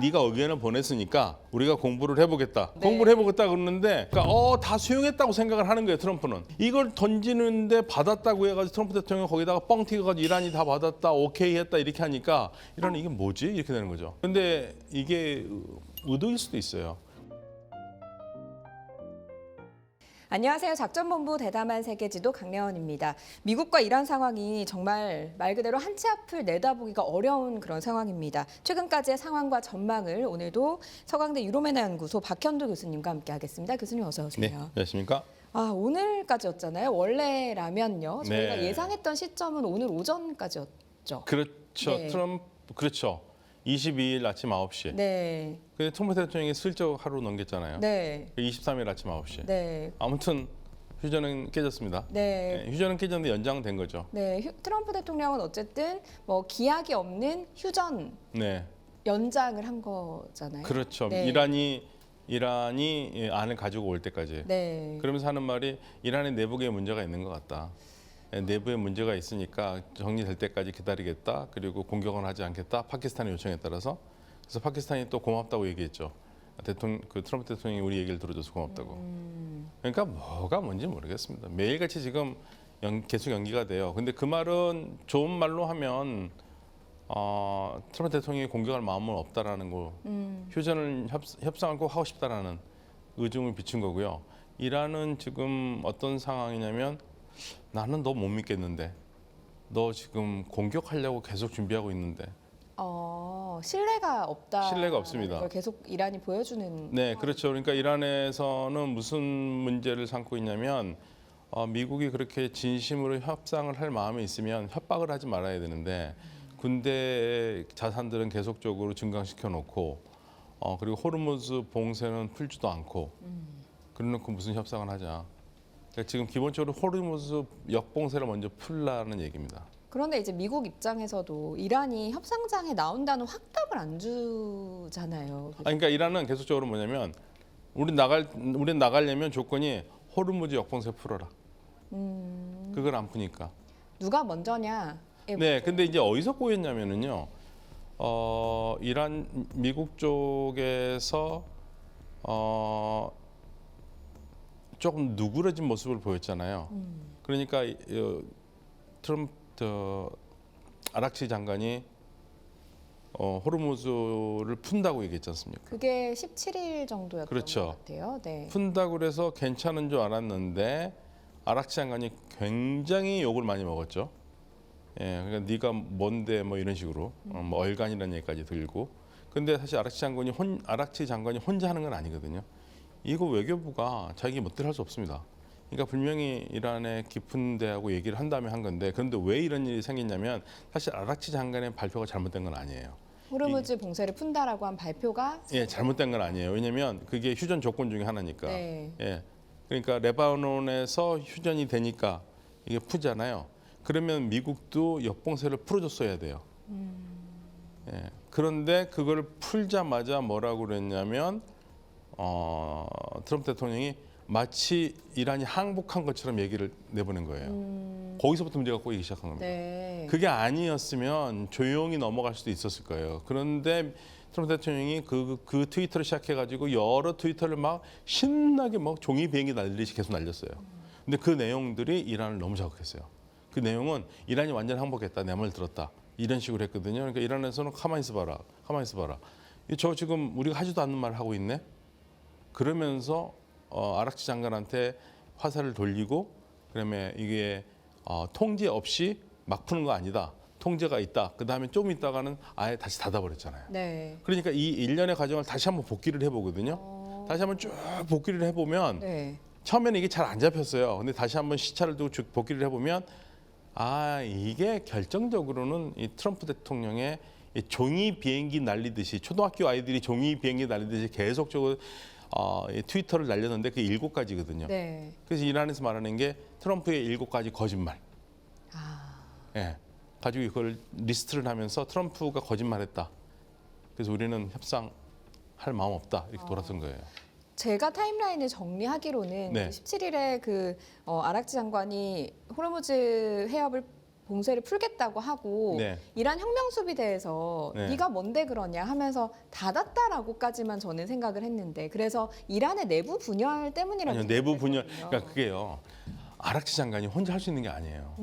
네가 의견을 보냈으니까 우리가 공부를 해보겠다. 네. 공부를 해보겠다 그러는데 그러니까 다 수용했다고 생각을 하는 거예요. 트럼프는. 이걸 던지는데 받았다고 해가지고 트럼프 대통령 거기다가 뻥 튀겨가지고 이란이 다 받았다, 오케이 했다 이렇게 하니까 이란은 이게 뭐지? 이렇게 되는 거죠. 근데 이게 의도일 수도 있어요. 안녕하세요. 작전본부 대담한 세계지도 강래원입니다. 미국과 이란 상황이 정말 말 그대로 한 치 앞을 내다보기가 어려운 그런 상황입니다. 최근까지의 상황과 전망을 오늘도 서강대 유로메나 연구소 박현도 교수님과 함께하겠습니다. 교수님 어서 오세요. 네, 안녕하십니까? 오늘까지였잖아요. 원래라면요. 저희가 네. 예상했던 시점은 오늘 오전까지였죠. 그렇죠. 네. 그렇죠. 22일 아침 9시에. 네. 근데 트럼프 대통령이 슬쩍 하루 넘겼잖아요. 네. 23일 아침 9시에. 네. 아무튼 휴전은 깨졌습니다. 네. 휴전은 깨졌는데 연장된 거죠. 네. 트럼프 대통령은 어쨌든 뭐 기약이 없는 휴전 네, 연장을 한 거잖아요. 그렇죠. 네. 이란이 안을 가지고 올 때까지. 네. 그러면서 하는 말이 이란의 내부에 문제가 있는 것 같다. 내부에 문제가 있으니까 정리될 때까지 기다리겠다. 그리고 공격은 하지 않겠다. 파키스탄의 요청에 따라서. 그래서 파키스탄이 또 고맙다고 얘기했죠. 트럼프 대통령이 우리 얘기를 들어줘서 고맙다고. 그러니까 뭐가 뭔지 모르겠습니다. 매일같이 지금 계속 연기가 돼요. 근데 그 말은 좋은 말로 하면 트럼프 대통령이 공격할 마음은 없다라는 거, 휴전을 협상을 꼭 하고 싶다라는 의중을 비춘 거고요. 이란은 지금 어떤 상황이냐면 나는 너 못 믿겠는데, 너 지금 공격하려고 계속 준비하고 있는데. 신뢰가 없다. 신뢰가 없습니다. 걸 계속 이란이 보여주는. 네, 그렇죠. 그러니까 이란에서는 무슨 문제를 삼고 있냐면 미국이 그렇게 진심으로 협상을 할 마음이 있으면 협박을 하지 말아야 되는데 군대 자산들은 계속적으로 증강시켜 놓고 그리고 호르무즈 봉쇄는 풀지도 않고 그래놓고 무슨 협상을 하자. 그러니까 지금 기본적으로 호르무즈 역봉쇄를 먼저 풀라는 얘기입니다. 그런데 이제 미국 입장에서도 이란이 협상장에 나온다는 확답을 안 주잖아요. 그러니까 이란은 계속적으로 뭐냐면 우리 나가려면 조건이 호르무즈 역봉쇄 풀어라. 그걸 안 푸니까. 누가 먼저냐? 네, 근데 이제 어디서 꼬였냐면은요. 미국 쪽에서 조금 누그러진 모습을 보였잖아요. 그러니까 아락치 장관이 호르무즈를 푼다고 얘기했지 않습니까? 그게 17일 정도였던 그렇죠. 것 같아요. 네. 푼다고 그래서 괜찮은 줄 알았는데 아락치 장관이 굉장히 욕을 많이 먹었죠. 예, 그러니까 네가 뭔데 뭐 이런 식으로 뭐 얼간이라는 얘기까지 들고. 근데 사실 아락치 장관이 혼자 하는 건 아니거든요. 이거 외교부가 자기 멋대로 할 수 없습니다. 그러니까 분명히 이란의 깊은 데하고 얘기를 한 다음에 한 건데 그런데 왜 이런 일이 생겼냐면 사실 아락치 장관의 발표가 잘못된 건 아니에요. 호르무즈 봉쇄를 푼다라고 한 발표가 잘못된 건 아니에요. 왜냐하면 그게 휴전 조건 중에 하나니까. 네. 그러니까 레바논에서 휴전이 되니까 이게 푸잖아요. 그러면 미국도 역봉쇄를 풀어줬어야 돼요. 그런데 그걸 풀자마자 뭐라고 그랬냐면 트럼프 대통령이 마치 이란이 항복한 것처럼 얘기를 내보낸 거예요. 거기서부터 문제가 꼬이기 시작한 겁니다. 네. 그게 아니었으면 조용히 넘어갈 수도 있었을 거예요. 그런데 트럼프 대통령이 그 트위터를 시작해가지고 여러 트위터를 막 신나게 막 종이 비행기 날리듯이 계속 날렸어요. 근데 그 내용들이 이란을 너무 자극했어요. 그 내용은 이란이 완전 항복했다, 내 말 들었다 이런 식으로 했거든요. 그러니까 이란에서는 가만히 있어봐라, 가만히 있어봐라. 저 지금 우리가 하지도 않는 말을 하고 있네. 그러면서 아락치 장관한테 화살을 돌리고 그다음에 이게 통제 없이 막 푸는 거 아니다. 통제가 있다. 그다음에 좀 있다가는 아예 다시 닫아버렸잖아요. 네. 그러니까 이 일련의 과정을 다시 한번 복기를 해보거든요. 다시 한번 쭉 복기를 해보면 네. 처음에는 이게 잘 안 잡혔어요. 근데 다시 한번 시차를 두고 쭉 복기를 해보면 이게 결정적으로는 이 트럼프 대통령의 이 종이 비행기 날리듯이 초등학교 아이들이 종이 비행기 날리듯이 계속적으로 이 트위터를 날렸는데 그 7가지거든요. 네. 그래서 이란에서 말하는 게 트럼프의 7가지 거짓말. 예, 가지고 이걸 리스트를 하면서 트럼프가 거짓말했다. 그래서 우리는 협상할 마음 없다. 이렇게 돌아선 거예요. 제가 타임라인을 정리하기로는 네. 17일에 아락치 장관이 호르무즈 해협을 봉쇄를 풀겠다고 하고 네. 이란 혁명수비대에서 네. 네가 뭔데 그러냐 하면서 닫았다라고까지만 저는 생각을 했는데 그래서 이란의 내부 분열 때문이라고 아니요, 내부 분열. 생각했거든요. 그러니까 그게요. 아락치 장관이 혼자 할 수 있는 게 아니에요.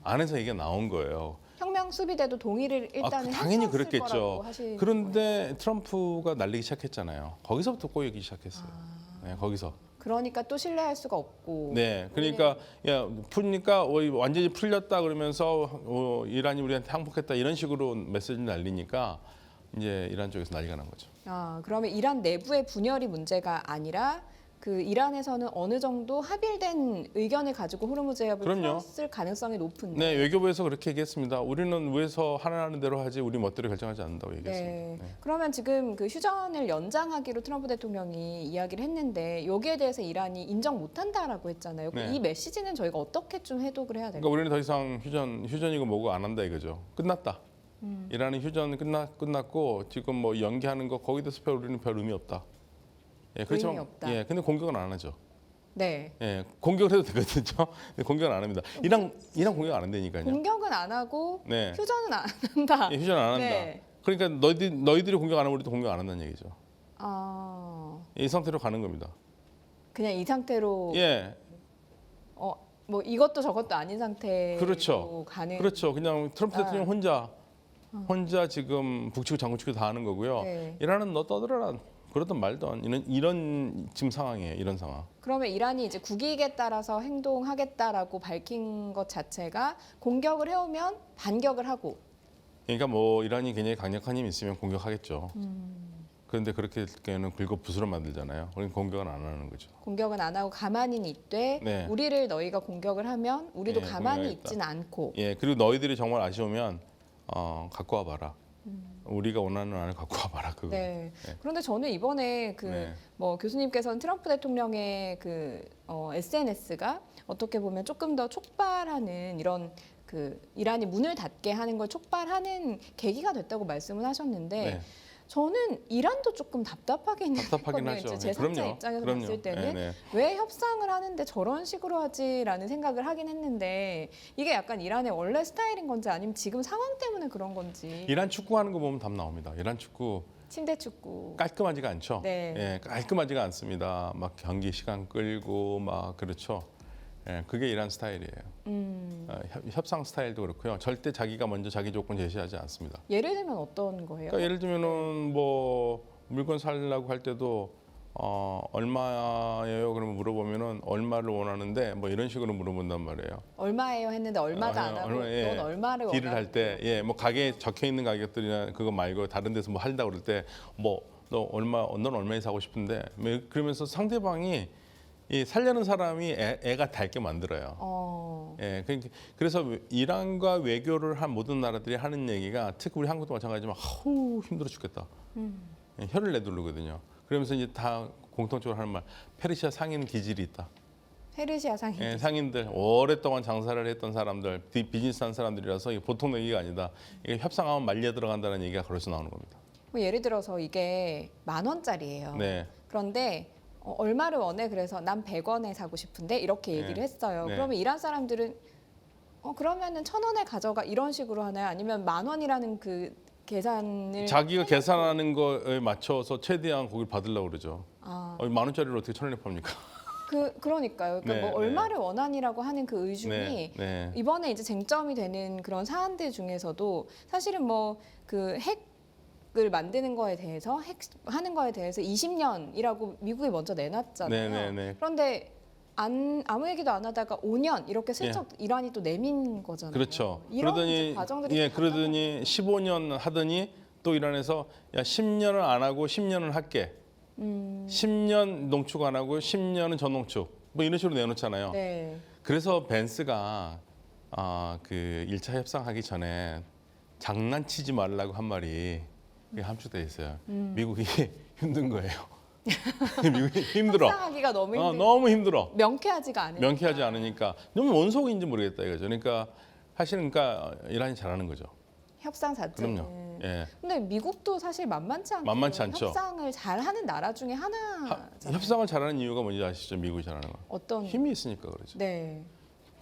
안에서 얘기가 나온 거예요. 혁명수비대도 동의를 일단은 당연히 했었을 그랬겠죠. 거라고 하시는 그런데 트럼프가 날리기 시작했잖아요. 거기서부터 꼬이기 시작했어요. 아. 네, 거기서. 그러니까 또 신뢰할 수가 없고. 네, 그러니까 야 풀니까 완전히 풀렸다 그러면서 이란이 우리한테 항복했다 이런 식으로 메시지를 날리니까 이제 이란 쪽에서 난리가 난 거죠. 아, 그러면 이란 내부의 분열이 문제가 아니라 그 이란에서는 어느 정도 합일된 의견을 가지고 호르무즈 해협을 그럼요. 풀었을 가능성이 높은데. 네, 외교부에서 그렇게 얘기했습니다. 우리는 위에서 하라는 대로 하지 우리 멋대로 결정하지 않는다고 얘기했습니다. 네. 네. 그러면 지금 그 휴전을 연장하기로 트럼프 대통령이 이야기를 했는데 여기에 대해서 이란이 인정 못한다라고 했잖아요. 네. 이 메시지는 저희가 어떻게 좀 해독을 해야 될까요? 그러니까 우리는 더 이상 휴전이고 뭐고 안 한다 이거죠. 끝났다. 이란은 휴전 끝났고 지금 뭐 연기하는 거 거기에 대해서 우리는 별 의미 없다. 예, 그렇지만 의미 없다. 예, 근데 공격은 안 하죠. 네. 예, 공격을 해도 되거든요. 근데 공격은 안 합니다. 이란 공격 안 한다니까요. 공격은 안 하고 네, 휴전은 안 한다. 예, 휴전 안 한다. 네. 그러니까 너희들이 공격 안 하면 우리도 공격 안 한다는 얘기죠. 아, 이 상태로 가는 겁니다. 그냥 이 상태로 예, 뭐 이것도 저것도 아닌 상태로 그렇죠. 가는. 그렇죠. 그냥 트럼프 아. 대통령 혼자 지금 북치고 장구치고 다 하는 거고요. 네. 이란은 너 떠들어라. 그러든 말든 이런 지금 상황이에요. 이런 상황. 그러면 이란이 이제 국익에 따라서 행동하겠다라고 밝힌 것 자체가 공격을 해오면 반격을 하고. 그러니까 뭐 이란이 굉장히 강력한 힘이 있으면 공격하겠죠. 그런데 그렇게 될 경우에는 긁어 부스럼 만들잖아요. 그러니까 공격은 안 하는 거죠. 공격은 안 하고 가만히 있되 네. 우리를 너희가 공격을 하면 우리도 네, 가만히 공격하겠다. 있지는 않고. 예, 그리고 너희들이 정말 아쉬우면 갖고 와봐라. 우리가 원하는 안을 갖고 와봐라. 그거. 네. 네. 그런데 저는 이번에 그 네. 뭐 교수님께서는 트럼프 대통령의 그 SNS가 어떻게 보면 조금 더 촉발하는 이런 그 이란이 문을 닫게 하는 걸 촉발하는 계기가 됐다고 말씀을 하셨는데 네. 저는 이란도 조금 답답하긴 답답하긴 했거든요. 하죠. 제 3자 그럼요. 입장에서 그럼요. 봤을 때는 네, 네. 왜 협상을 하는데 저런 식으로 하지라는 생각을 하긴 했는데 이게 약간 이란의 원래 스타일인 건지 아니면 지금 상황 때문에 그런 건지. 이란 축구하는 거 보면 답 나옵니다. 이란 축구 침대 축구. 깔끔하지가 않죠. 네. 예, 깔끔하지가 않습니다. 막 경기 시간 끌고 막 그렇죠. 예, 그게 이란 스타일이에요. 협상 스타일도 그렇고요. 절대 자기가 먼저 자기 조건 제시하지 않습니다. 예를 들면 어떤 거예요? 그러니까 예를 들면은 뭐 물건 살려고 할 때도 얼마예요? 그러면 물어보면은 얼마를 원하는데 뭐 이런 식으로 물어본단 말이에요. 얼마예요 했는데 얼마도 안 하고 예. 넌 얼마를 딜을 원하고. 할 때, 예, 뭐 가게에 적혀 있는 가격들이나 그거 말고 다른 데서 뭐 한다 그럴 때, 뭐 넌 얼마에 사고 싶은데, 뭐 그러면서 상대방이 이 살려는 사람이 애가 닳게 만들어요. 예, 그래서 이란과 외교를 한 모든 나라들이 하는 얘기가 특히 우리 한국도 마찬가지지만 아우 힘들어 죽겠다. 예, 혀를 내두르거든요. 그러면서 이제 다 공통적으로 하는 말, 페르시아 상인 기질이 있다. 페르시아 상인. 예, 상인들 오랫동안 장사를 했던 사람들, 비즈니스한 사람들이라서 이게 보통 얘기가 아니다. 이게 협상하면 말려 들어간다는 얘기가 거기서 나오는 겁니다. 뭐 예를 들어서 이게 10,000원짜리예요. 네, 그런데 얼마를 원해? 그래서 난 100원에 사고 싶은데 이렇게 얘기를 네. 했어요. 네. 그러면 이란 사람들은 그러면은 1,000원에 가져가 이런 식으로 하나요? 아니면 10,000원이라는 그 계산을 자기가 계산하는 거에 맞춰서 최대한 거기를 받으려고 그러죠. 아, 10,000원짜리를 어떻게 1,000원에 팝니까? 그러니까요. 그러니까 네, 뭐 네. 얼마를 원하니라고 하는 그 의중이 네, 네. 이번에 이제 쟁점이 되는 그런 사안들 중에서도 사실은 뭐 그 핵을 만드는 거에 대해서 핵하는 거에 대해서 20년이라고 미국이 먼저 내놨잖아요. 네, 네, 네. 그런데 아무 얘기도 안 하다가 5년 이렇게 슬쩍 이란이 또 내민 거잖아요. 그렇죠. 이런 그러더니 이제 과정들이 예, 그러더니 15년 하더니 또 이란에서 야 10년을 안 하고 10년을 할게. 10년 농축 안 하고 10년은 전농축. 뭐 이런 식으로 내놓잖아요. 네. 그래서 벤스가 그 1차 협상하기 전에 장난치지 말라고 한 말이 그게 함축돼 있어요. 미국이 힘든 거예요. 미국이 힘들어. 협상하기가 너무 힘들어. 너무 힘들어. 명쾌하지가 않으니까. 명쾌하지 않으니까 너무 원속인지 모르겠다 이거죠. 그러니까 사실은 그러니까 이란이 잘하는 거죠. 협상 자체는. 그럼요. 예. 근데 미국도 사실 만만치 않고 만만치 않죠. 협상을 잘하는 나라 중에 하나잖아요. 협상을 잘하는 이유가 뭔지 아시죠? 미국이 잘하는 거. 어떤 힘이 있으니까 그러죠. 네.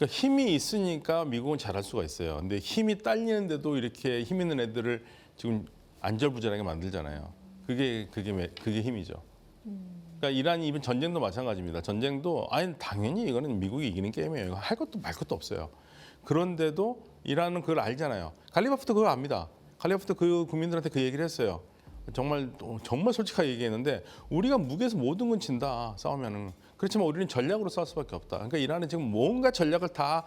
그러니까 힘이 있으니까 미국은 잘할 수가 있어요. 근데 힘이 딸리는데도 이렇게 힘 있는 애들을 지금 안절부절하게 만들잖아요. 그게 힘이죠. 그러니까 이란이 이번 전쟁도 마찬가지입니다. 전쟁도 아니 당연히 이거는 미국이 이기는 게임이에요. 이거 할 것도 말 것도 없어요. 그런데도 이란은 그걸 알잖아요. 갈리바프도 그걸 압니다. 갈리바프도 그 국민들한테 그 얘기를 했어요. 정말 솔직하게 얘기했는데 우리가 무기에서 모든 건 진다 싸우면은. 그렇지만 우리는 전략으로 싸울 수밖에 없다. 그러니까 이란은 지금 뭔가 전략을 다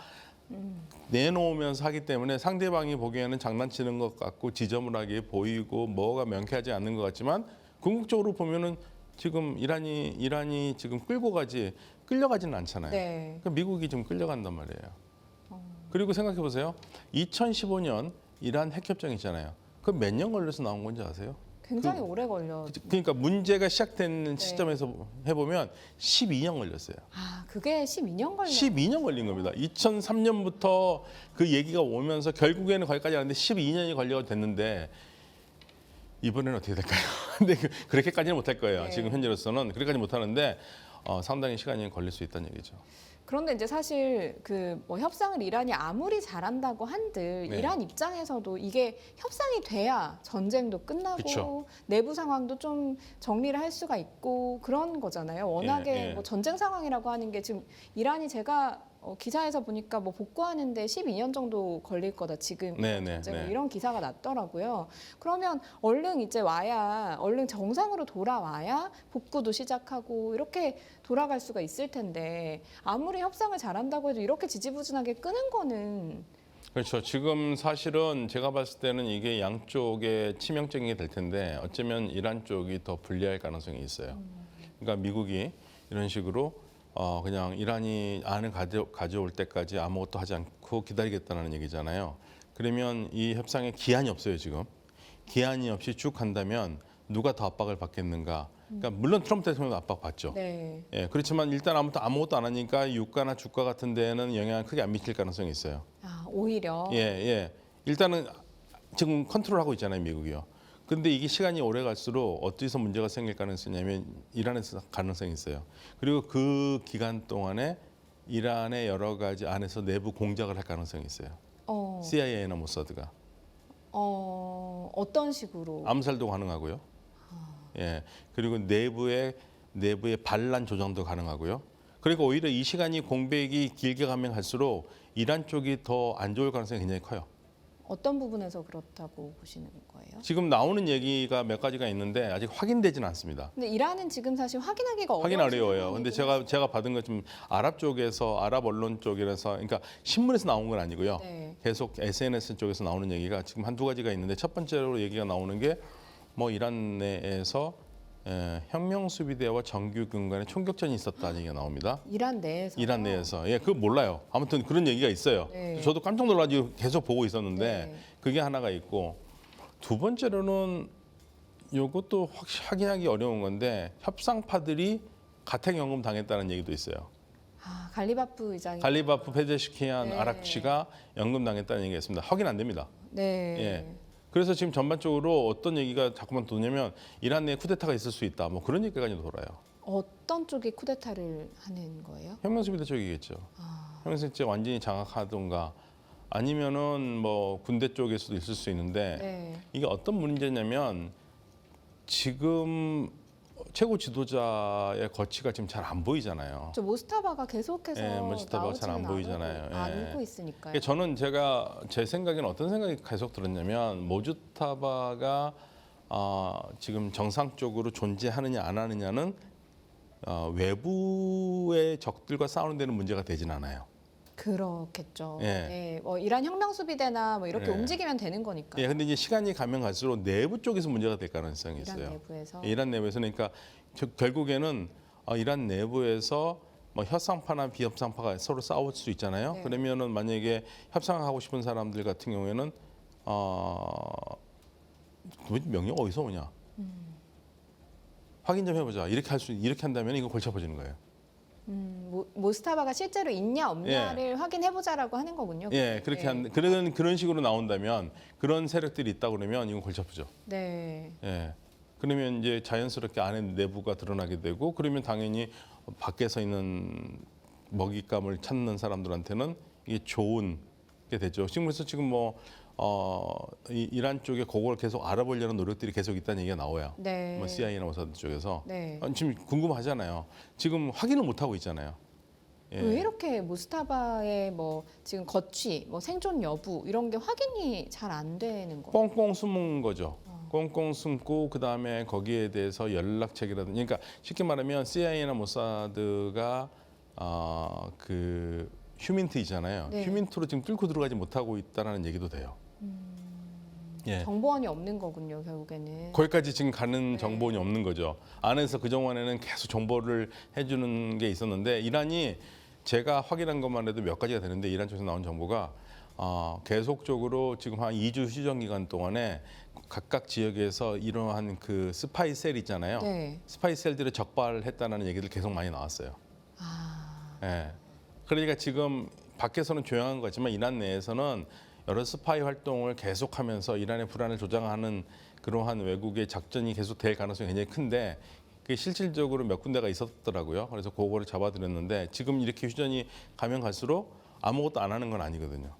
내놓으면서 하기 때문에 상대방이 보기에는 장난치는 것 같고 지저분하게 보이고 뭐가 명쾌하지 않는 것 같지만 궁극적으로 보면은 지금 이란이 지금 끌려가지는 않잖아요. 네. 그러니까 미국이 좀 끌려간단 말이에요. 그리고 생각해 보세요. 2015년 이란 핵협정 있잖아요. 그 몇 년 걸려서 나온 건지 아세요? 굉장히 오래 걸려. 그러니까 문제가 시작된 시점에서 해보면 12년 걸렸어요. 아, 그게 12년 걸려. 12년 걸린 겁니다. 2003년부터 그 얘기가 오면서 결국에는 거기까지 왔는데 12년이 걸려됐는데 이번에는 어떻게 될까요? 근데 그렇게까지는 못할 거예요. 네. 지금 현재로서는 그렇게까지 못하는데 상당히 시간이 걸릴 수 있다는 얘기죠. 그런데 이제 사실 그 뭐 협상을 이란이 아무리 잘한다고 한들 네. 이란 입장에서도 이게 협상이 돼야 전쟁도 끝나고 그쵸. 내부 상황도 좀 정리를 할 수가 있고 그런 거잖아요. 워낙에 예, 예. 뭐 전쟁 상황이라고 하는 게 지금 이란이 제가 기사에서 보니까 뭐 복구하는데 12년 정도 걸릴 거다 지금 네, 네, 전쟁 네. 이런 기사가 났더라고요. 그러면 얼른 이제 와야 얼른 정상으로 돌아와야 복구도 시작하고 이렇게 돌아갈 수가 있을 텐데 아무리 협상을 잘한다고 해도 이렇게 지지부진하게 끄는 거는 그렇죠. 지금 사실은 제가 봤을 때는 이게 양쪽에 치명적인 게 될 텐데 어쩌면 이란 쪽이 더 불리할 가능성이 있어요. 그러니까 미국이 이런 식으로 그냥 이란이 안을 가져올 때까지 아무것도 하지 않고 기다리겠다는 얘기잖아요. 그러면 이 협상에 기한이 없어요, 지금. 기한이 없이 쭉 간다면 누가 더 압박을 받겠는가? 그러니까 물론 트럼프 대통령도 압박 받죠. 네. 예, 그렇지만 일단 아무것도 안 하니까 유가나 주가 같은 데에는 영향을 크게 안 미칠 가능성이 있어요. 아, 오히려 예, 예. 일단은 지금 컨트롤하고 있잖아요, 미국이요. 근데 이게 시간이 오래 갈수록 어디서 문제가 생길 가능성이 있냐면 이란에서 가능성이 있어요. 그리고 그 기간 동안에 이란의 여러 가지 안에서 내부 공작을 할 가능성이 있어요. CIA나 모사드가. 어떤 식으로 암살도 가능하고요. 예. 그리고 내부의 반란 조정도 가능하고요. 그리고 오히려 이 시간이 공백이 길게 가면 갈수록 이란 쪽이 더 안 좋을 가능성이 굉장히 커요. 어떤 부분에서 그렇다고 보시는 거예요? 지금 나오는 얘기가 몇 가지가 있는데 아직 확인되지는 않습니다. 근데 이란은 지금 사실 확인하기가 확인 어려워요. 근데 상황이긴 제가 받은 것 좀 아랍 쪽에서 아랍 언론 쪽이라서 그러니까 신문에서 나온 건 아니고요. 네. 계속 SNS 쪽에서 나오는 얘기가 지금 한두 가지가 있는데 첫 번째로 얘기가 나오는 게 뭐 이란 내에서 혁명 수비대와 정규군 간의 총격전이 있었다는 얘기가 나옵니다. 이란 내에서 이란 내에서 그거 몰라요. 아무튼 그런 얘기가 있어요. 네. 저도 깜짝 놀라지고 계속 보고 있었는데 네. 그게 하나가 있고 두 번째로는 이것도 확인하기 어려운 건데 협상파들이 가택연금 당했다는 얘기도 있어요. 갈리바프 의장이 갈리바프 페제시키안 네. 아락치가 연금 당했다는 얘기가 있습니다. 확인 안 됩니다. 네. 예. 그래서 지금 전반적으로 어떤 얘기가 자꾸만 도냐면 이란 내에 쿠데타가 있을 수 있다. 뭐 그런 얘기까지 돌아요. 어떤 쪽이 쿠데타를 하는 거예요? 혁명수비대 쪽이겠죠. 혁명수비대 완전히 장악하던가 아니면은 뭐 군대 쪽에서도 있을 수 있는데 네. 이게 어떤 문제냐면 지금 최고 지도자의 거취가 지금 잘 안 보이잖아요. 저 모스타바가 계속해서 예, 모스타바가 잘안 나오지는 보이잖아요. 않고 예. 안고 있으니까요. 그러니까 저는 제 생각에는 어떤 생각이 계속 들었냐면 모주타바가 지금 정상적으로 존재하느냐 안 하느냐는 외부의 적들과 싸우는 데는 문제가 되진 않아요. 그렇겠죠. 예. 네. 뭐 이란 혁명 수비대나 뭐 이렇게 예. 움직이면 되는 거니까요. 예, 근데 이제 시간이 가면 갈수록 내부 쪽에서 문제가 될 가능성이 이란 있어요. 내부에서 이란 내부에서 그러니까 결국에는 이란 내부에서 뭐 협상파나 비협상파가 서로 싸울 수 있잖아요. 네. 그러면은 만약에 협상하고 싶은 사람들 같은 경우에는 명령 어디서 오냐? 확인 좀 해보자. 이렇게 한다면 이거 골치 아파지는 거예요. 모스타바가 실제로 있냐 없냐를 확인해보자라고 하는 거군요. 예, 그렇게 네. 그런 식으로 나온다면 그런 세력들이 있다 그러면 이건 골치 아프죠. 네. 예. 그러면 이제 자연스럽게 안에 내부가 드러나게 되고 그러면 당연히 밖에서 있는 먹잇감을 찾는 사람들한테는 이게 좋은 게 되죠. 지금 그래서 지금 이란 쪽에 그걸 계속 알아보려는 노력들이 계속 있다는 얘기가 나와요. 네. 뭐 CIA나 모사드 쪽에서 네. 지금 궁금하잖아요. 지금 확인을 못 하고 있잖아요. 예. 왜 이렇게 무스타바의 뭐 지금 거취, 뭐 생존 여부 이런 게 확인이 잘 안 되는 거예요? 꽁꽁 숨은 거죠. 꽁꽁 숨고 그 다음에 거기에 대해서 연락책이라든지, 그러니까 쉽게 말하면 CIA나 모사드가 그 휴민트이잖아요. 네. 휴민트로 지금 뚫고 들어가지 못하고 있다는 얘기도 돼요. 예. 정보원이 없는 거군요, 결국에는. 거기까지 지금 가는 네. 정보원이 없는 거죠. 안에서 그동안에는 계속 정보를 해주는 게 있었는데, 이란이 제가 확인한 것만 해도 몇 가지가 되는데, 이란 쪽에서 나온 정보가 계속적으로 지금 한 2주 휴전 기간 동안에 각각 지역에서 이러한 그 스파이 셀 있잖아요. 네. 스파이 셀들을 적발했다는 얘기들 계속 많이 나왔어요. 아, 예. 그러니까 지금 밖에서는 조용한 것 같지만 이란 내에서는 여러 스파이 활동을 계속하면서 이란의 불안을 조장하는 그러한 외국의 작전이 계속 될 가능성이 굉장히 큰데, 그게 실질적으로 몇 군데가 있었더라고요. 그래서 그거를 잡아들였는데, 지금 이렇게 휴전이 가면 갈수록 아무것도 안 하는 건 아니거든요.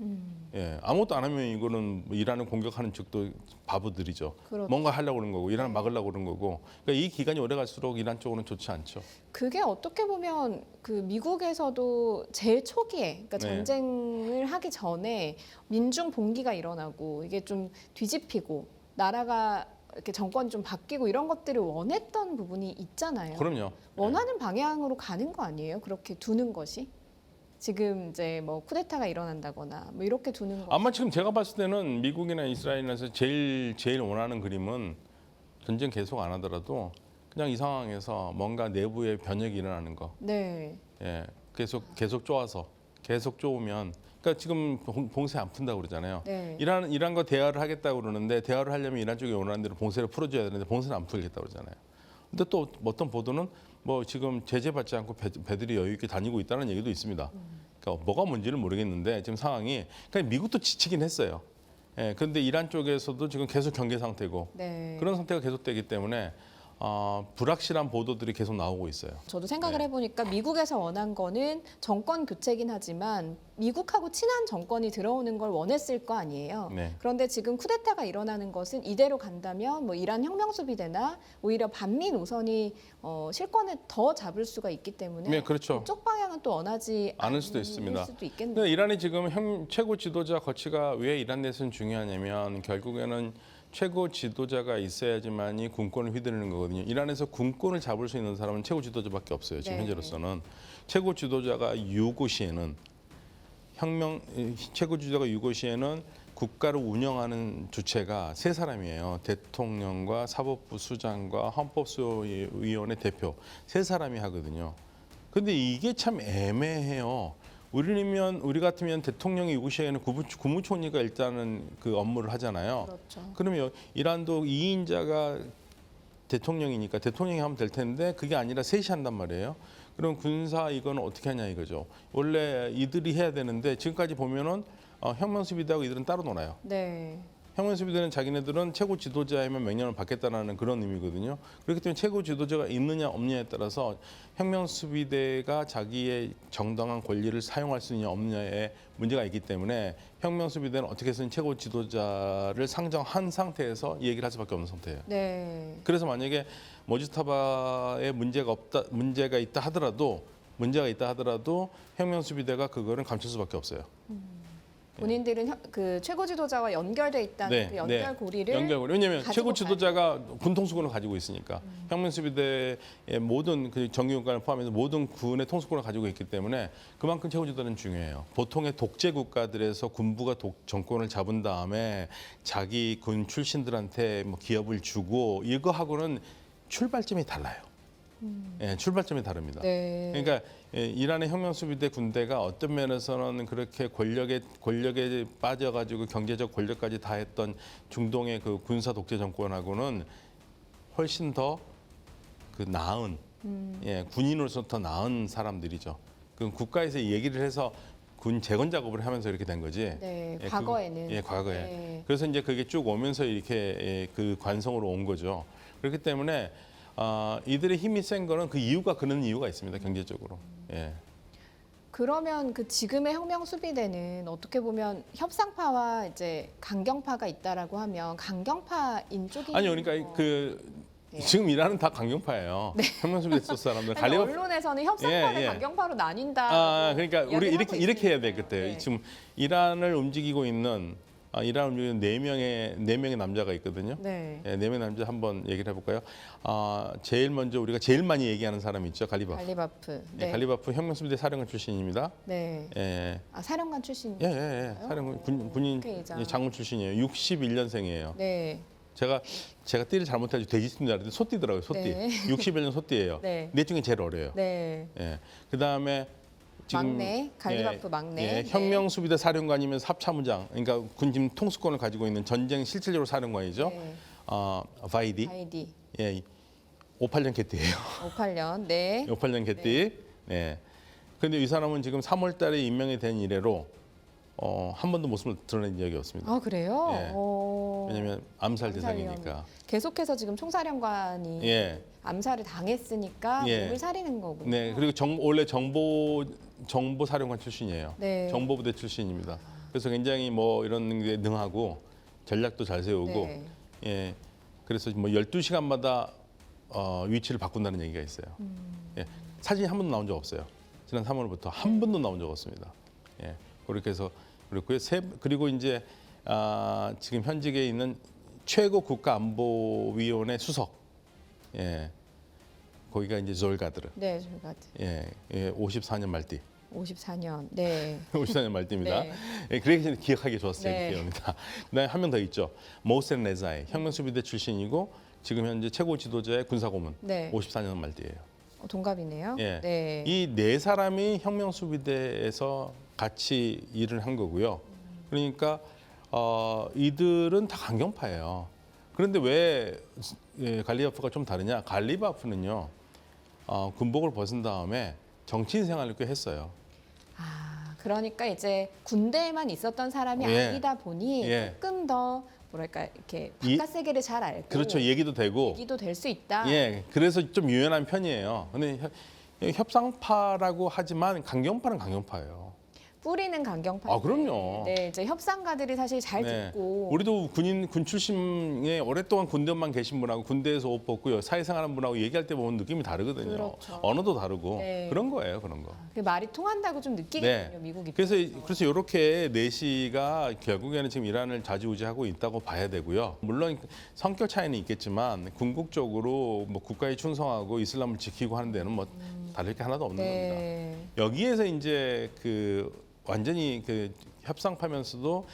예, 아무것도 안 하면 이거는 뭐 이란을 공격하는 측도 바보들이죠. 그렇죠. 뭔가 하려고 그러는 거고, 이란을 막으려고 그러는 거고. 그러니까 이 기간이 오래 갈수록 이란 쪽으로는 좋지 않죠. 그게 어떻게 보면 그 미국에서도 제일 초기에, 그러니까 네. 전쟁을 하기 전에 민중 봉기가 일어나고 이게 좀 뒤집히고 나라가 이렇게 정권이 좀 바뀌고 이런 것들을 원했던 부분이 있잖아요. 그럼요. 원하는 방향으로 가는 거 아니에요? 그렇게 두는 것이? 지금 이제 뭐 쿠데타가 일어난다거나 뭐 이렇게 두는 거. 아마 지금 제가 봤을 때는 미국이나 이스라엘에서 제일 원하는 그림은 전쟁 계속 안 하더라도 그냥 이 상황에서 뭔가 내부의 변혁이 일어나는 거. 네. 예, 계속 쪼아서 계속 쪼으면, 그러니까 지금 봉쇄 안 푼다고 그러잖아요. 네. 이란과 대화를 하겠다고 그러는데, 대화를 하려면 이란 쪽이 원하는 대로 봉쇄를 풀어줘야 되는데 봉쇄는 안 풀겠다고 그러잖아요. 근데 또 어떤 보도는 뭐 지금 제재받지 않고 배들이 여유 있게 다니고 있다는 얘기도 있습니다. 그러니까 뭐가 뭔지는 모르겠는데 지금 상황이, 그러니까 미국도 지치긴 했어요. 예, 그런데 이란 쪽에서도 지금 계속 경계 상태고 네. 그런 상태가 계속되기 때문에 불확실한 보도들이 계속 나오고 있어요. 저도 생각을 네. 해보니까 미국에서 원한 거는 정권 교체긴 하지만 미국하고 친한 정권이 들어오는 걸 원했을 거 아니에요. 네. 그런데 지금 쿠데타가 일어나는 것은 이대로 간다면 뭐 이란 혁명수비대나 오히려 반미 노선이 실권을 더 잡을 수가 있기 때문에 네, 그렇죠. 그쪽 방향은 또 원하지 않을 수도 않을 있습니다. 수도 있겠네요. 근데 이란이 지금 최고 지도자 거치가 왜 이란 내에서는 중요하냐면, 결국에는 최고 지도자가 있어야지만이 군권을 휘두르는 거거든요. 이란에서 군권을 잡을 수 있는 사람은 최고 지도자밖에 없어요. 지금 네. 현재로서는 최고 지도자가 유고 시에는 최고 지도자가 유고 시에는 국가를 운영하는 주체가 세 사람이에요. 대통령과 사법부 수장과 헌법소위원회 대표 세 사람이 하거든요. 근데 이게 참 애매해요. 우리 같으면 대통령이 유고시에는 국무총리가 일단은 그 업무를 하잖아요. 그렇죠. 그러면 이란도 2인자가 대통령이니까 대통령이 하면 될 텐데 그게 아니라 셋이 한단 말이에요. 그럼 군사 이거는 어떻게 하냐 이거죠. 원래 이들이 해야 되는데 지금까지 보면은 혁명수비대하고 이들은 따로 놀아요. 네. 혁명수비대는 자기네들은 최고 지도자에만 명령을 받겠다는 그런 의미거든요. 그렇기 때문에 최고 지도자가 있느냐 없느냐에 따라서 혁명수비대가 자기의 정당한 권리를 사용할 수 있느냐 없느냐에 문제가 있기 때문에 혁명수비대는 어떻게 해서든 최고 지도자를 상정한 상태에서 얘기를 할 수밖에 없는 상태예요. 네. 그래서 만약에 모지타바에 문제가 있다 하더라도 혁명수비대가 그거를 감출 수밖에 없어요. 본인들은 그 최고 지도자와 연결돼 있다는 그 연결고리를 연결고리. 왜냐하면 가지고 최고 가야 지도자가 군통수권을 가지고 있으니까 혁명수비대의 모든 그 정규군관을 포함해서 모든 군의 통수권을 가지고 있기 때문에 그만큼 최고 지도자는 중요해요. 보통의 독재 국가들에서 군부가 정권을 잡은 다음에 자기 군 출신들한테 뭐 기업을 주고 이거하고는 출발점이 달라요. 예, 출발점이 다릅니다. 네. 그러니까 이란의 혁명수비대 군대가 어떤 면에서는 그렇게 권력에 빠져가지고 경제적 권력까지 다 했던 중동의 그 군사 독재 정권하고는 훨씬 더 그 나은 군인으로서 더 나은 사람들이죠. 그 국가에서 얘기를 해서 군 재건 작업을 하면서 이렇게 된 거지. 네, 예, 과거에는. 과거에. 네. 그래서 이제 그게 쭉 오면서 이렇게 그 관성으로 온 거죠. 그렇기 때문에 이들의 힘이 센 거는 그런 이유가 있습니다. 경제적으로. 예. 그러면 그 지금의 혁명 수비대는 어떻게 보면 협상파와 이제 강경파가 있다라고 하면 강경파인 쪽이 아니요, 그러니까 예. 지금 이란은 다 강경파예요. 혁명수비대 쪽 사람들. 아니, 갈리바 언론에서는 협상파를 예, 예. 강경파로 나뉜다. 그러니까 우리 이렇게 해야 돼 그때. 네. 지금 이란을 움직이고 있는 이란을 움직이는 네 명의 남자가 있거든요. 네. 네 명의 남자 한번 얘기를 해볼까요? 제일 먼저 우리가 제일 많이 얘기하는 사람이 있죠, 갈리바프. 갈리바프. 네. 갈리바프 혁명수비대 사령관 출신입니다. 네. 예, 사령관 출신. 사령관 군인 국회의장. 장군 출신이에요. 61년생이에요. 네. 제가 띠를 잘못해가지고 돼지띠인 줄 알았는데 소띠더라고요. 소띠. 네. 61년 소띠예요. 네. 넷 중에 제일 어려요. 네. 예. 그다음에 지금 막내 갈리바프 막내. 예, 혁명수비대 사령관이면서 합참의장, 그러니까 군짐 통수권을 가지고 있는 전쟁 실질적으로 사령관이죠. 네. 바이디. 아이디. 예, 58년 개띠예요. 58년. 네. 58년 개띠. 네. 그런데 이 사람은 지금 3월달에 임명이 된 이래로 한 번도 모습을 드러낸 적이 없습니다. 아 그래요? 예. 왜냐하면 암살 대상이니까. 계속해서 지금 총사령관이 예. 암살을 당했으니까 예. 몸을 사리는 거군요. 네. 그리고 원래 정보 사령관 출신이에요. 네. 정보부대 출신입니다. 그래서 굉장히 뭐 이런 게 능하고 전략도 잘 세우고 네. 예. 그래서 뭐 12시간마다 위치를 바꾼다는 얘기가 있어요. 예. 사진이 한 번도 나온 적 없어요. 지난 3월부터 한 번도 나온 적 없습니다. 예. 그렇게 해서 그렇고요. 그리고 이제 지금 현직에 있는 최고 국가안보위원회 수석. 예. 거기가 이제 졸가드르. 네, 저희가 예. 54년 말띠. 54년. 네. 54년 말띠입니다. 네. 예, 그래서 기억하기 좋았어요. 네. 기억입니다. 그다음에 한 명 더 있죠. 모센 레자이. 혁명수비대 출신이고 지금 현재 최고 지도자의 군사고문. 네. 54년 말띠예요. 동갑이네요. 예. 네. 이 네 사람이 혁명수비대에서 같이 일을 한 거고요. 그러니까 이들은 다 강경파예요. 그런데 왜 갈리바프가 좀 다르냐? 갈리바프는요 군복을 벗은 다음에 정치인 생활을 꽤 했어요. 그러니까 이제 군대에만 있었던 사람이 예. 아니다 보니 예. 조금 더 뭐랄까 이렇게 바깥 세계를 잘 알고 그렇죠. 얘기도 되고. 얘기도 될 수 있다. 예, 그래서 좀 유연한 편이에요. 근데 협상파라고 하지만 강경파는 강경파예요. 뿌리는 강경파. 그럼요. 네, 이제 협상가들이 사실 잘 네. 듣고 우리도 군 출신에 오랫동안 군대만 계신 분하고 군대에서 옷 벗고요 사회생활한 분하고 얘기할 때 보면 느낌이 다르거든요. 그렇죠. 언어도 다르고 네. 그런 거예요, 그런 거. 그 말이 통한다고 좀 느끼거든요, 네. 미국 입장에서. 그래서 이렇게 내시가 결국에는 지금 이란을 좌지우지하고 있다고 봐야 되고요. 물론 성격 차이는 있겠지만 궁극적으로 뭐 국가에 충성하고 이슬람을 지키고 하는 데는 뭐 다를 게 하나도 없는 겁니다. 네. 여기에서 이제 완전히 협상파면서도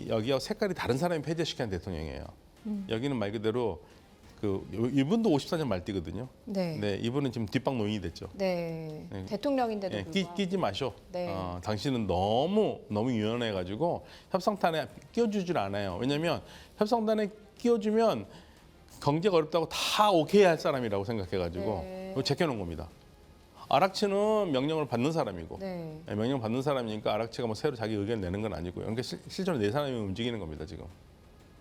여기하고 색깔이 다른 사람이 폐지시킨 대통령이에요. 여기는 말 그대로 이분도 54년 말띠거든요. 네. 네, 이분은 지금 뒷방 노인이 됐죠. 네. 네. 대통령인데도 예, 불구하고. 끼지 마셔. 네. 당신은 너무 유연해가지고 협상단에 끼워주질 않아요. 왜냐하면 협상단에 끼워주면 경제가 어렵다고 다 오케이 할 사람이라고 생각해가지고 네. 이거 제껴놓은 겁니다. 아락치는 명령을 받는 사람이고 네. 명령 받는 사람이니까 아락치가 뭐 새로 자기 의견을 내는 건 아니고요. 그러니까 실제로 네 사람이 움직이는 겁니다 지금.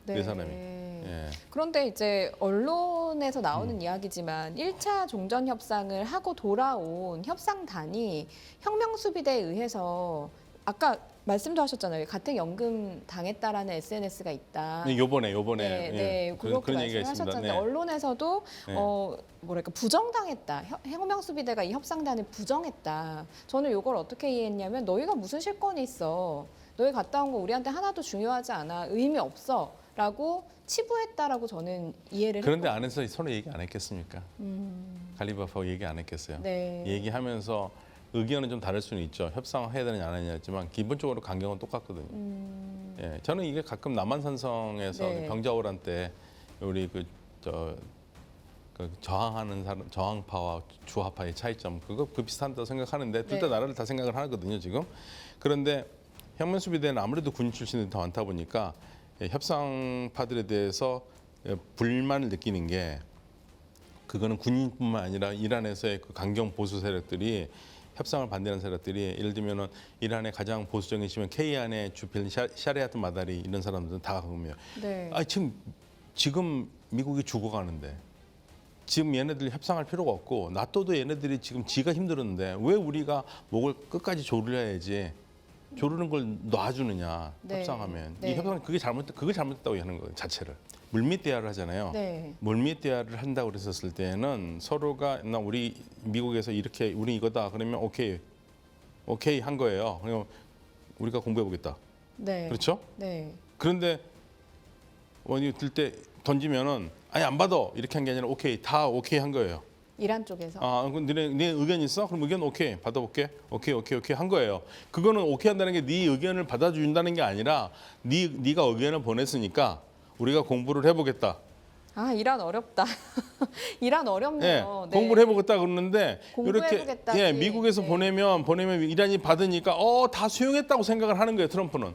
네 사람이. 예. 그런데 이제 언론에서 나오는 이야기지만 1차 종전 협상을 하고 돌아온 협상단이 혁명수비대에 의해서 아까 말씀도 하셨잖아요. 가택연금 당했다라는 SNS가 있다. 요번에 네, 예, 네, 그렇게 그런 얘기가 있습니다. 말씀하셨잖아요. 네. 언론에서도 네. 뭐랄까 부정당했다. 혁명수비대가 이 협상단을 부정했다. 저는 이걸 어떻게 이해했냐면 너희가 무슨 실권이 있어. 너희 갔다 온 거 우리한테 하나도 중요하지 않아. 의미 없어. 라고 치부했다라고 저는 이해를 그런데 했거든요. 안에서 서로 얘기 안 했겠습니까? 갈리바프하고 얘기 안 했겠어요. 네. 얘기하면서 의견은 좀 다를 수는 있죠. 협상해야 되느냐 안 하느냐 했지만 기본적으로 강경은 똑같거든요. 예, 저는 이게 가끔 남한산성에서 네. 병자호란 때 우리 저항하는 사람, 저항파와 주화파의 차이점 그거 비슷한다고 생각하는데 둘 다 네. 나라를 다 생각을 하거든요 지금. 그런데 혁명수비대는 아무래도 군 출신들이 더 많다 보니까 협상파들에 대해서 불만을 느끼는 게 그거는 군인뿐만 아니라 이란에서의 그 강경 보수 세력들이 협상을 반대하는 세력들이 예를 들면은 이란의 가장 보수적인 시민 케이안의 주필 샤리아트 마다리 이런 사람들은 다 그러면 네. 지금 미국이 죽어가는데 지금 얘네들이 협상할 필요가 없고 나토도 얘네들이 지금 지가 힘들었는데 왜 우리가 목을 끝까지 조르려야지 조르는 걸 놔주느냐 네. 협상하면 네. 이 협상 그게 잘못됐다고 하는 거 자체를 물밑 대화를 하잖아요. 네. 물밑 대화를 한다고 그랬었을 때는 서로가 나 우리 미국에서 이렇게 우리 이거다 그러면 오케이 한 거예요. 그럼 우리가 공부해 보겠다. 네. 그렇죠? 네. 그런데 원이 들 때 던지면은 아니 안 받아 이렇게 한 게 아니라 다 오케이 한 거예요. 이란 쪽에서. 아, 그럼 네 의견 있어? 그럼 의견 오케이 받아볼게. 오케이 한 거예요. 그거는 오케이 한다는 게 네 의견을 받아준다는 게 아니라 네가 의견을 보냈으니까 우리가 공부를 해보겠다. 아, 이란 어렵다. 이란 어렵네요. 네. 공부를 해보겠다 그러는데 공부해보겠다지. 이렇게 미국에서 네. 보내면 이란이 받으니까 다 수용했다고 생각을 하는 거예요. 트럼프는.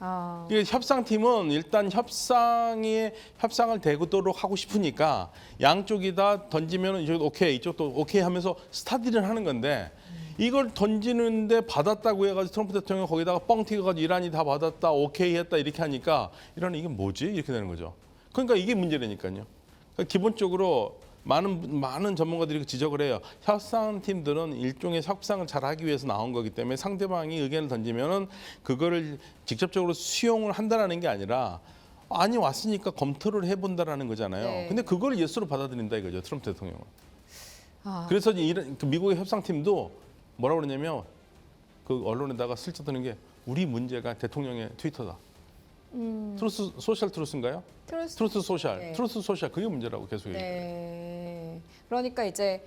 아, 이게 협상팀은 일단 협상을 대구도록 하고 싶으니까 양쪽이 다 던지면 이쪽도 오케이 이쪽도 오케이 하면서 스타디를 하는 건데 이걸 던지는데 받았다고 해가지고 트럼프 대통령 거기다가 뻥 튀겨가지고 이란이 다 받았다 오케이 했다 이렇게 하니까 이란은 이게 뭐지 이렇게 되는 거죠. 그러니까 이게 문제라니까요. 그러니까 기본적으로 많은 전문가들이 지적을 해요. 협상팀들은 일종의 협상을 잘하기 위해서 나온 거기 때문에 상대방이 의견을 던지면은 그거를 직접적으로 수용을 한다라는 게 아니라 아니 왔으니까 검토를 해본다라는 거잖아요. 네. 근데 그걸 예스로 받아들인다 이거죠. 트럼프 대통령은. 아, 그래서 이런 그 미국의 협상팀도 뭐라고 그러냐면 그 언론에다가 슬쩍 드는 게 우리 문제가 대통령의 트위터다. 트루스 소셜 트루스인가요? 트루스 소셜. 네. 트루스 소셜 그게 문제라고 계속 얘기해요. 네. 그러니까 이제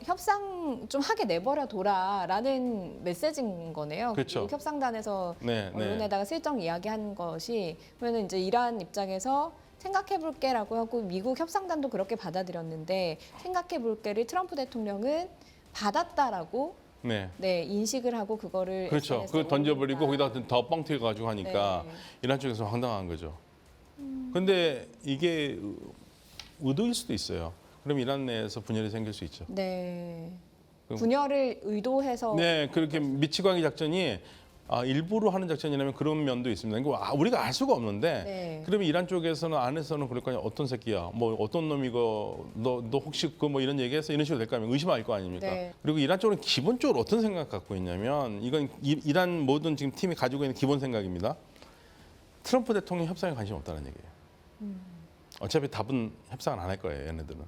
협상 좀 하게 내버려 둬라라는 메시지인 거네요. 그렇죠. 미국 협상단에서 네, 언론에다가 슬쩍 이야기한 것이 그러면 이제 이란 입장에서 생각해볼게라고 하고 미국 협상단도 그렇게 받아들였는데 생각해볼게를 트럼프 대통령은 받았다라고 네. 네 인식을 하고 그거를 그렇죠. SNS에 그거 던져버리고 올린다. 거기다 더 뻥 튀어가지고 하니까 네. 이란 쪽에서 황당한 거죠. 근데 이게 의도일 수도 있어요. 그럼 이란 내에서 분열이 생길 수 있죠. 네. 그럼- 분열을 의도해서 네, 그렇게 미치광이 작전이 일부러 하는 작전이라면 그런 면도 있습니다. 이거 우리가 알 수가 없는데 네. 그러면 이란 쪽에서는 안에서는 그럴 거 아니야. 어떤 새끼야, 뭐 어떤 놈이고 너 혹시 그 뭐 이런 얘기해서 이런 식으로 될 거 아니면 의심할 거 아닙니까? 네. 그리고 이란 쪽은 기본적으로 어떤 생각 갖고 있냐면 이건 이란 모든 지금 팀이 가지고 있는 기본 생각입니다. 트럼프 대통령 협상에 관심 없다는 얘기예요. 어차피 답은 협상을 안 할 거예요, 얘네들은.